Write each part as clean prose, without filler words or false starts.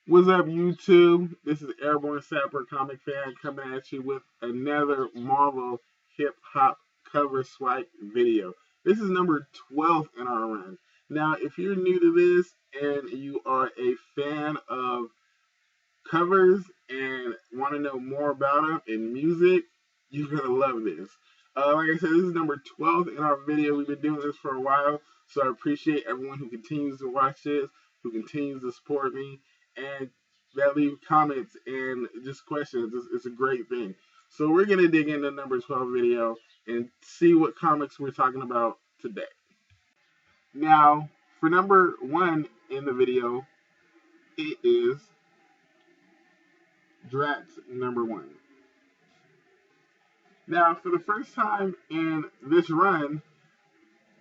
What's up, YouTube? This is Airborne Sapper Comic Fan coming at you with another Marvel hip hop cover swipe video. This is number 12 in our run. Now, if you're new to this and you are a fan of covers and want to know more about them in music, you're going to love this. Like I said, this is number 12 in our video. We've been doing this for a while, so I appreciate everyone who continues to watch this, who continues to support me, and that leave comments and just questions. It's a great thing. So we're going to dig into number 12 video and see what comics we're talking about today. Now, for number 1 in the video, it is Drax number 1. Now, for the first time in this run,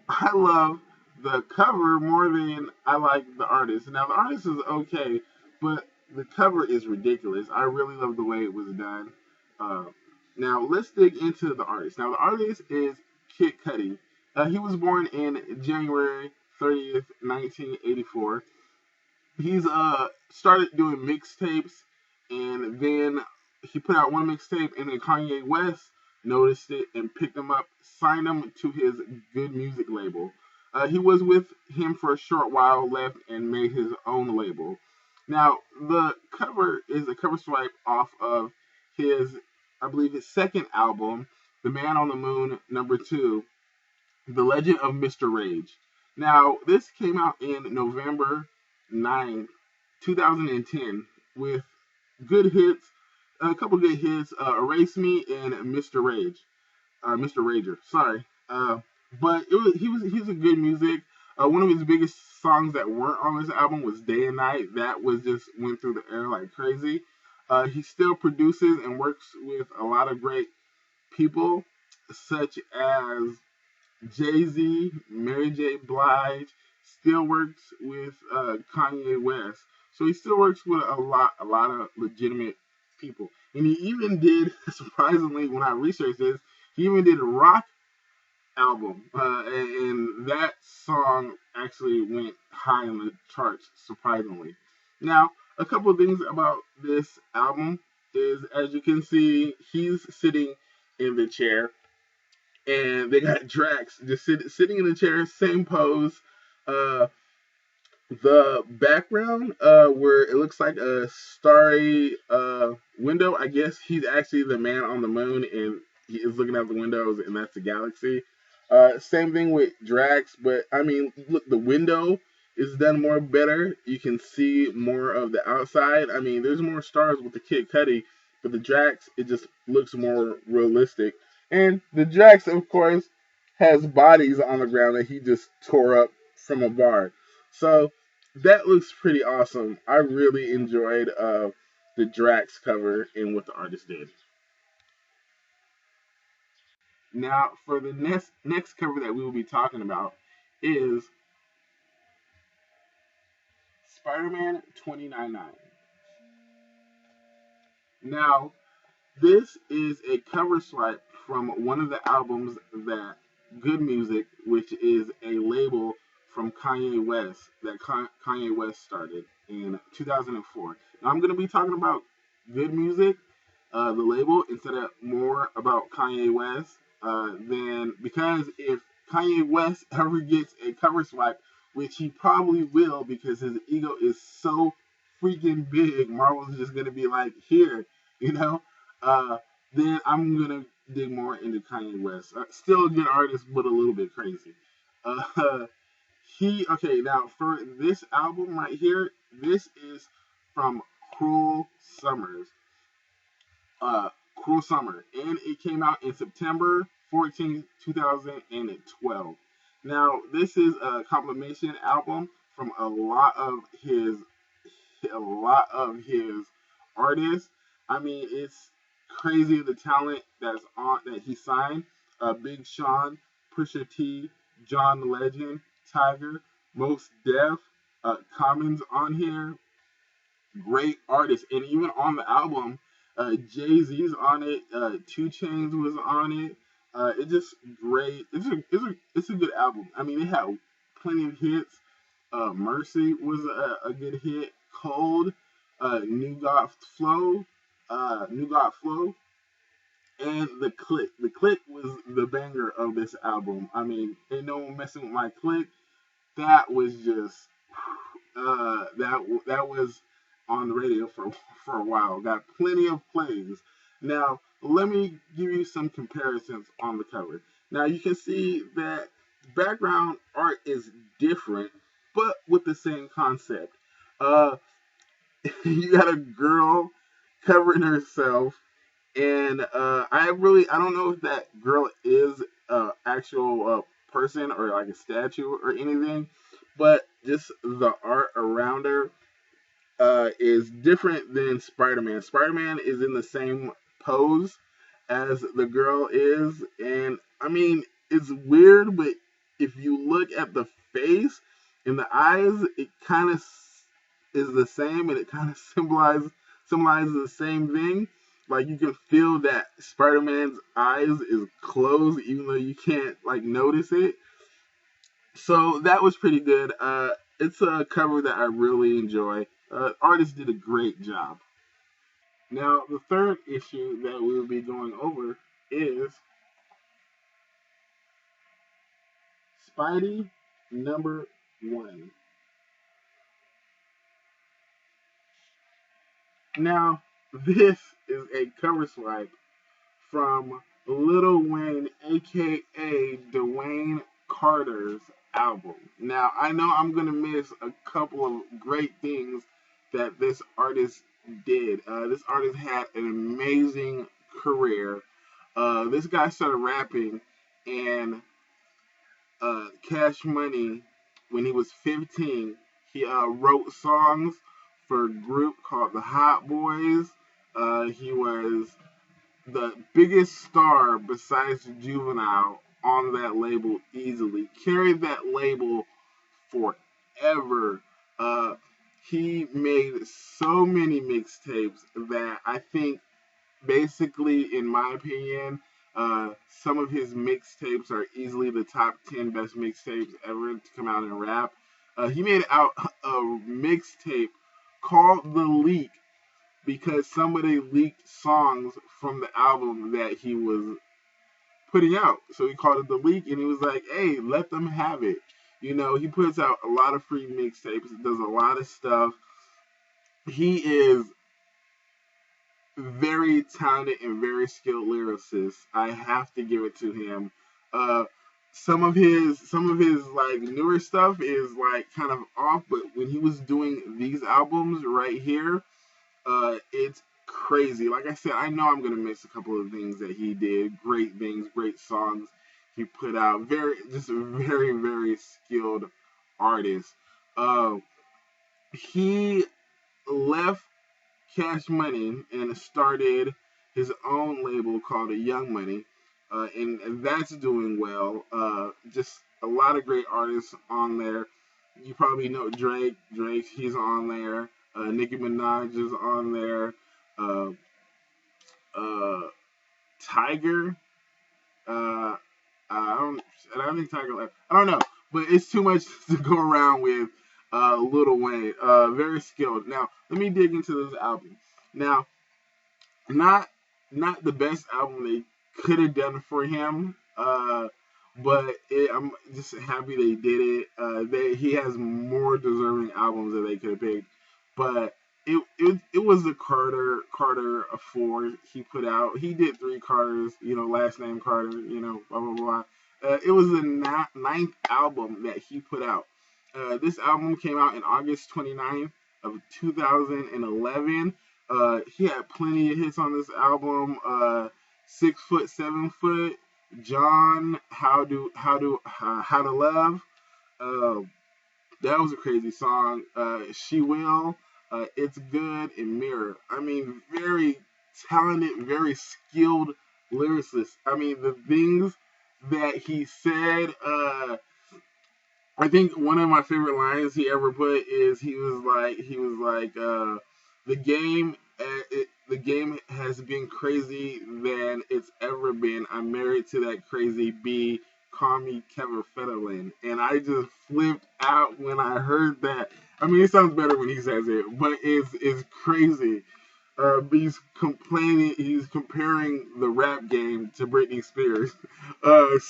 I love the cover more than I like the artist. Now, the artist is okay, but the cover is ridiculous. I really love the way it was done. Uh, Now, let's dig into the artist. Now, the artist is Kid Cudi. He was born in January 30th, 1984. He's started doing mixtapes, and then he put out one mixtape, and then Kanye West noticed it and picked him up, signed him to his Good Music label. He was with him for a short while, left, and made his own label. Now, the cover is a cover swipe off of his, I believe, his second album, The Man on the Moon, number 2, The Legend of Mr. Rage. Now, this came out in November 9th, 2010, with good hits, a couple good hits, Erase Me and Mr. Rager. Sorry, but he's a good music. One of his biggest songs that weren't on this album was Day and Night. That was just went through the air like crazy. He still produces and works with a lot of great people, such as Jay-Z, Mary J. Blige. Still works with Kanye West. So he still works with a lot of legitimate people. And he even did, surprisingly, when I researched this, he even did a rock album. And that song actually went high in the charts, surprisingly. Now, a couple of things about this album is, as you can see, he's sitting in the chair. And they got Drax just sitting in the chair, same pose. Uh, the background, where it looks like a starry window, I guess he's actually the man on the moon, and he is looking out the windows, and that's the galaxy. Same thing with Drax, but I mean, look, the window is done more better. You can see more of the outside. I mean, there's more stars with the Kid Cudi, but the Drax, it just looks more realistic. And the Drax, of course, has bodies on the ground that he just tore up from a bar. So that looks pretty awesome. I really enjoyed the Drax cover and what the artist did. Now, for the next cover that we will be talking about is Spider-Man 2099. Now, this is a cover swipe from one of the albums that Good Music, which is a label from Kanye West that Kanye West started in 2004. Now I'm going to be talking about Good Music, the label, instead of more about Kanye West. Then because if Kanye West ever gets a cover swipe, which he probably will because his ego is so freaking big, Marvel's just going to be like, here, you know. Uh, then I'm gonna dig more into Kanye West. Still a good artist, but a little bit crazy. Uh, now for this album right here, this is from Cruel Summers. Cruel Summer, and it came out in September 14th, 2012. Now this is a compilation album from a lot of his artists. I mean, it's crazy the talent that he signed. Big Sean, Pusha T, John Legend, Tiger, Most Def, Commons on here. Great artists, and even on the album, Jay-Z's on it. 2 Chainz was on it. It's just great. It's a good album. I mean, it had plenty of hits. Mercy was a good hit. Cold. New God Flow, and the Click. The Click was the banger of this album. I mean, ain't no one messing with my Click. That was just that was on the radio for a while. Got plenty of plays. Now let me give you some comparisons on the cover. Now you can see that background art is different, but with the same concept. Uh, you got a girl covering herself, and I don't know if that girl is a actual person or like a statue or anything, but just the art around her is different than Spider-Man. Spider-Man is in the same pose as the girl is, and I mean it's weird, but if you look at the face and the eyes, it kind of is the same, and it kind of symbolizes the same thing. Like you can feel that Spider-Man's eyes is closed, even though you can't like notice it. So that was pretty good. It's a cover that I really enjoy. Artist did a great job. Now, the third issue that we will be going over is Spidey #1. Now, this is a cover swipe from Lil Wayne, aka Dwayne Carter's album. Now, I know I'm going to miss a couple of great things that this artist did. This artist had an amazing career. This guy started rapping and Cash Money when he was 15. He wrote songs for a group called the Hot Boys. He was the biggest star besides Juvenile on that label easily. Carried that label forever. Uh, he made so many mixtapes that I think, basically, in my opinion, some of his mixtapes are easily the top 10 best mixtapes ever to come out in rap. He made out a mixtape called The Leak because somebody leaked songs from the album that he was putting out. So he called it The Leak, and he was like, hey, let them have it. You know, he puts out a lot of free mixtapes, does a lot of stuff. He is very talented and very skilled lyricist. I have to give it to him. Uh, some of his like newer stuff is like kind of off, but when he was doing these albums right here, it's crazy. Like I said, I know I'm gonna miss a couple of things that he did. Great things, great songs he put out. Just a very, very skilled artist. Uh, he left Cash Money and started his own label called Young Money, and that's doing well. Just a lot of great artists on there. You probably know Drake. He's on there. Nicki Minaj is on there. Uh, uh, Tiger. Uh, I don't think Tiger left. I don't know, but it's too much to go around with. Lil Wayne, very skilled. Now, let me dig into this album. Now, not not the best album they could have done for him, but I'm just happy they did it. He has more deserving albums that they could have picked, but it was the Carter 4 he put out. He did 3 Carters, last name Carter, blah blah blah. It was the ninth album that he put out. This album came out in August 29th of 2011. He had plenty of hits on this album. 6 foot, 7 foot, John, how to love. Uh, that was a crazy song. She will. It's good and Mirror. I mean, very talented, very skilled lyricist. I mean, the things that he said. I think one of my favorite lines he ever put is the game the game has been crazy than it's ever been. I'm married to that crazy bee. Call me Kevin Federline. And I just flipped out when I heard that. I mean, it sounds better when he says it, but it's crazy. He's complaining. He's comparing the rap game to Britney Spears.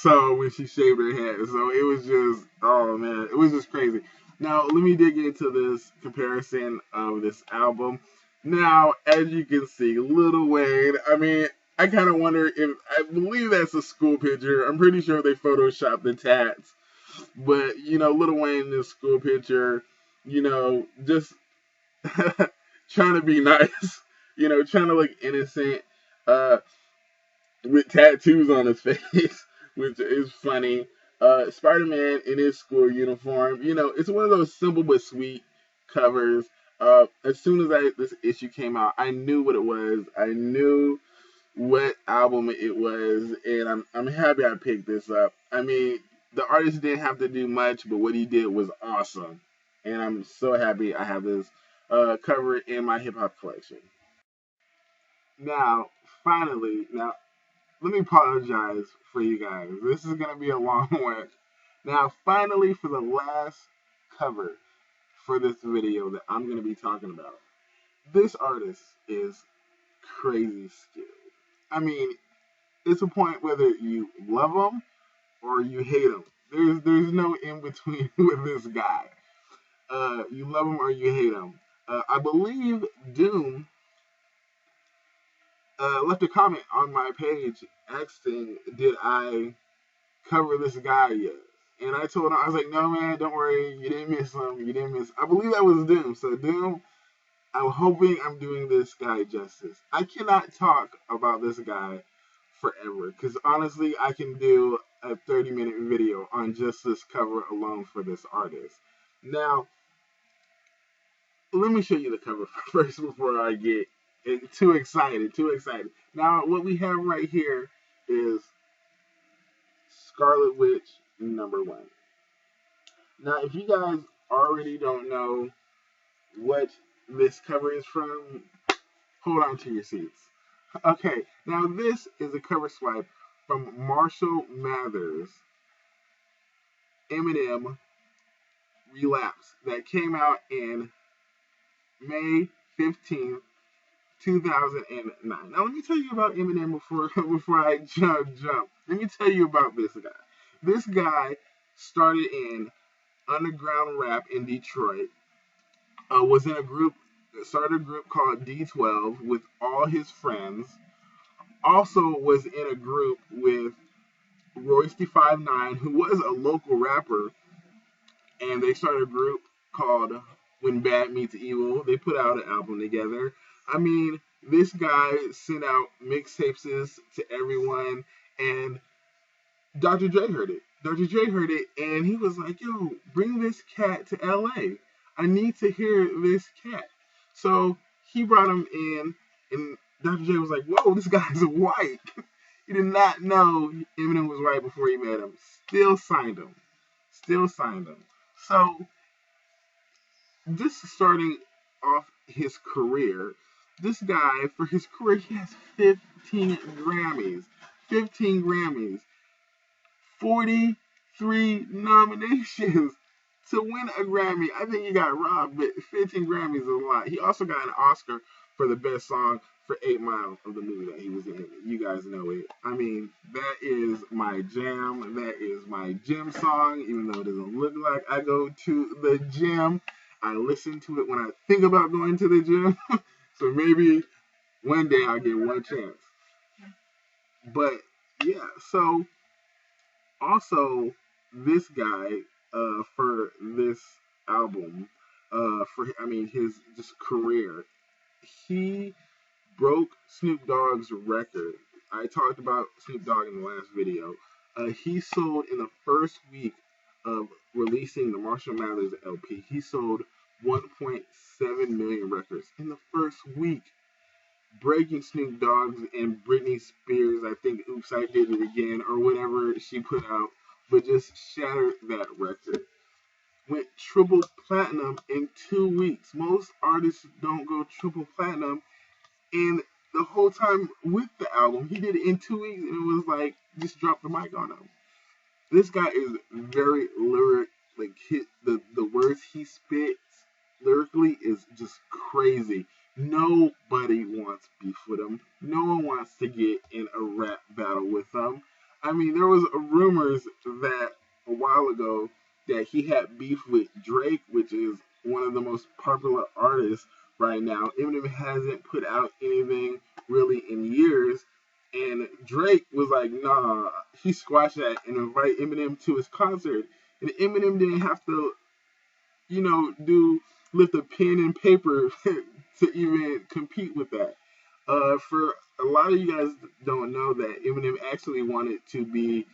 So when she shaved her head, so it was just, oh man, it was just crazy. Now let me dig into this comparison of this album. Now, as you can see, Lil Wayne. I mean, I kind of wonder if I believe that's a school picture. I'm pretty sure they photoshopped the tats, but Lil Wayne in this school picture, just trying to be nice, trying to look innocent, uh, with tattoos on his face, which is funny. Spider-Man in his school uniform, it's one of those simple but sweet covers. As soon as this issue came out, I knew what it was. I knew what album it was, and I'm happy I picked this up. I mean, the artist didn't have to do much, but what he did was awesome, and I'm so happy I have this cover in my hip hop collection. Now, finally, let me apologize for you guys. This is gonna be a long one. Now, finally, for the last cover for this video that I'm gonna be talking about, this artist is crazy skilled. I mean, it's a point whether you love him or you hate him. There's no in between with this guy. You love him or you hate him. I believe Doom left a comment on my page asking, did I cover this guy yet? And I told him, I was like, no, man, don't worry. You didn't miss him. You didn't miss. I believe that was Doom. So, Doom, I'm hoping I'm doing this guy justice. I cannot talk about this guy forever because honestly, I can do a 30-minute video on just this cover alone for this artist. Now, let me show you the cover first before I get too excited. Too excited. Now, what we have right here is Scarlet Witch #1. Now, if you guys already don't know what this cover is from, hold on to your seats. Okay, now this is a cover swipe from Marshall Mathers' Eminem Relapse that came out in May 15th, 2009. Now let me tell you about Eminem before I jump. Let me tell you about this guy. This guy started in underground rap in Detroit. Was in a group, started a group called D12 with all his friends. Also was in a group with Royce the 5'9", who was a local rapper, and they started a group called When Bad Meets Evil. They put out an album together. I mean, this guy sent out mixtapes to everyone, and Dr. Dre heard it. Dr. Dre heard it, and he was like, yo, bring this cat to LA. I need to hear this cat. So he brought him in, and Dr. Dre was like, whoa, this guy's white. He did not know Eminem was white before he met him. Still signed him. So, just starting off his career, this guy, for his career, he has 15 Grammys. 15 Grammys. 43 nominations to win a Grammy. I think he got robbed, but 15 Grammys is a lot. He also got an Oscar for the best song for 8 Mile of the movie that he was in. You guys know it. I mean, that is my jam. That is my gym song, even though it doesn't look like I go to the gym. I listen to it when I think about going to the gym. So maybe one day I'll get one chance. But yeah, so also this guy, for this album, his just career, he broke Snoop Dogg's record. I talked about Snoop Dogg in the last video. He sold in the first week of releasing the Marshall Mathers LP, he sold 1.7 million records in the first week, breaking Snoop Dogg's and Britney Spears, I think, Oops, I Did It Again, or whatever she put out, but just shattered that record. Went triple platinum in 2 weeks. Most artists don't go triple platinum, and the whole time with the album, he did it in 2 weeks, and it was like, just drop the mic on him. This guy is very lyric, like the words he spits lyrically is just crazy. Nobody wants beef with him. No one wants to get in a rap battle with him. I mean, there was rumors that a while ago that he had beef with Drake, which is one of the most popular artists right now. Eminem hasn't put out anything really in years, and Drake was like, nah, he squashed that and invited Eminem to his concert. And Eminem didn't have to, do lift a pen and paper to even compete with that. For a lot of you guys don't know that Eminem actually wanted to be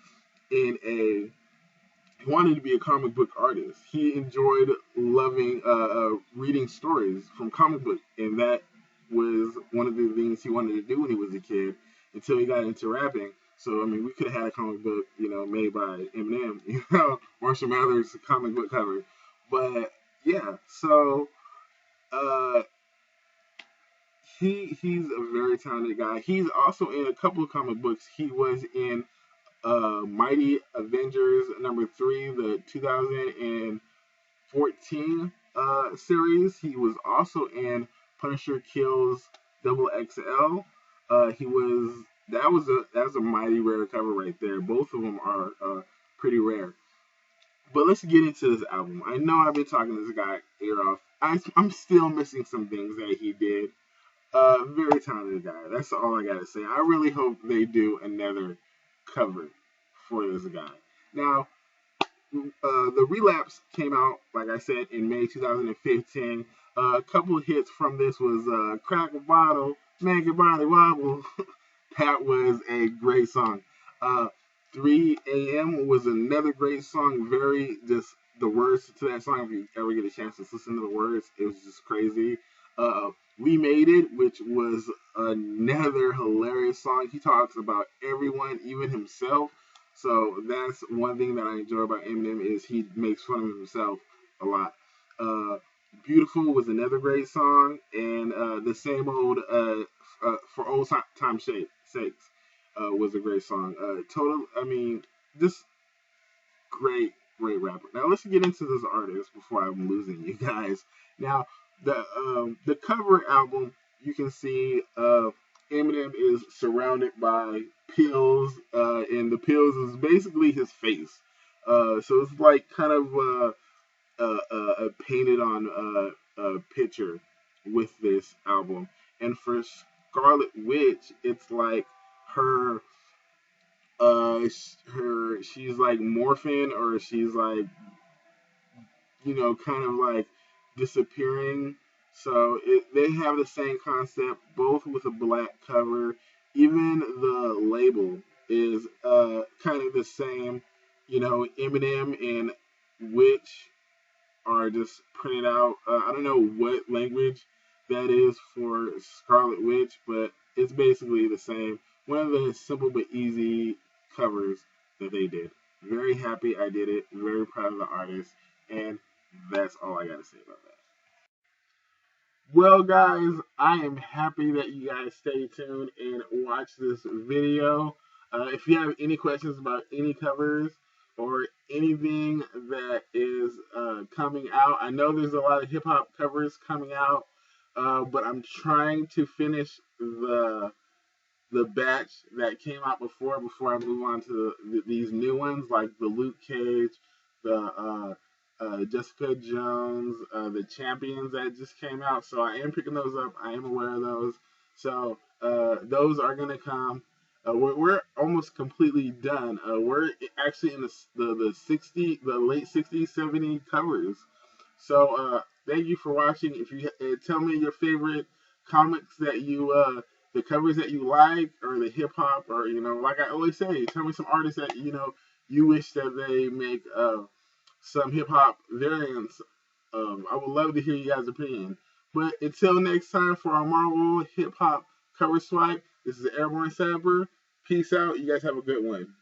a comic book artist. He enjoyed loving reading stories from comic book, and that was one of the things he wanted to do when he was a kid until he got into rapping. So I mean, we could have had a comic book, made by Eminem, Marshall Mathers comic book cover. But yeah, so uh, he's a very talented guy. He's also in a couple of comic books. He was in Mighty Avengers #3, the 2014 series. He was also in Punisher Kills Double XL. He was that was a mighty rare cover right there. Both of them are pretty rare. But let's get into this album. I know I've been talking this guy ear off. I'm still missing some things that he did. Very talented guy. That's all I gotta say. I really hope they do another cover for this guy. Now, the Relapse came out, like I said, in May 2015. A couple of hits from this was Crack a Bottle, Make Your Body Wobble. That was a great song. 3 a.m. was another great song. The words to that song, if you ever get a chance to listen to the words, it was just crazy. We Made It, which was another hilarious song. He talks about everyone, even himself. So that's one thing that I enjoy about Eminem is he makes fun of himself a lot. Beautiful was another great song, and the same old for old time sakes was a great song. Just great rapper. Now let's get into this artist before I'm losing you guys. Now the cover album, you can see Eminem is surrounded by pills, and the pills is basically his face. So it's like kind of a painted on picture with this album. And for Scarlet Witch, it's like her she's like morphing, or she's like kind of like disappearing. So they have the same concept, both with a black cover. Even the label is kind of the same. Eminem and Witch are just printed out. I don't know what language that is for Scarlet Witch, but it's basically the same. One of the simple but easy covers that they did. Very happy I did it. Very proud of the artist. And that's all I got to say about that. Well, guys, I am happy that you guys stay tuned and watch this video. If you have any questions about any covers or anything that is coming out, I know there's a lot of hip hop covers coming out, but I'm trying to finish the batch that came out before I move on to these new ones, like the Luke Cage, the Jessica Jones, the Champions that just came out. So I am picking those up. I am aware of those. So those are going to come. We're almost completely done. We're actually in the late 60s, 70 covers. So thank you for watching. If you tell me your favorite comics that the covers that you like, or the hip hop, or like I always say, tell me some artists that you wish that they make some hip hop variants. I would love to hear you guys' opinion. But until next time, for our Marvel hip hop cover swipe, this is Airborne Sapper. Peace out. You guys have a good one.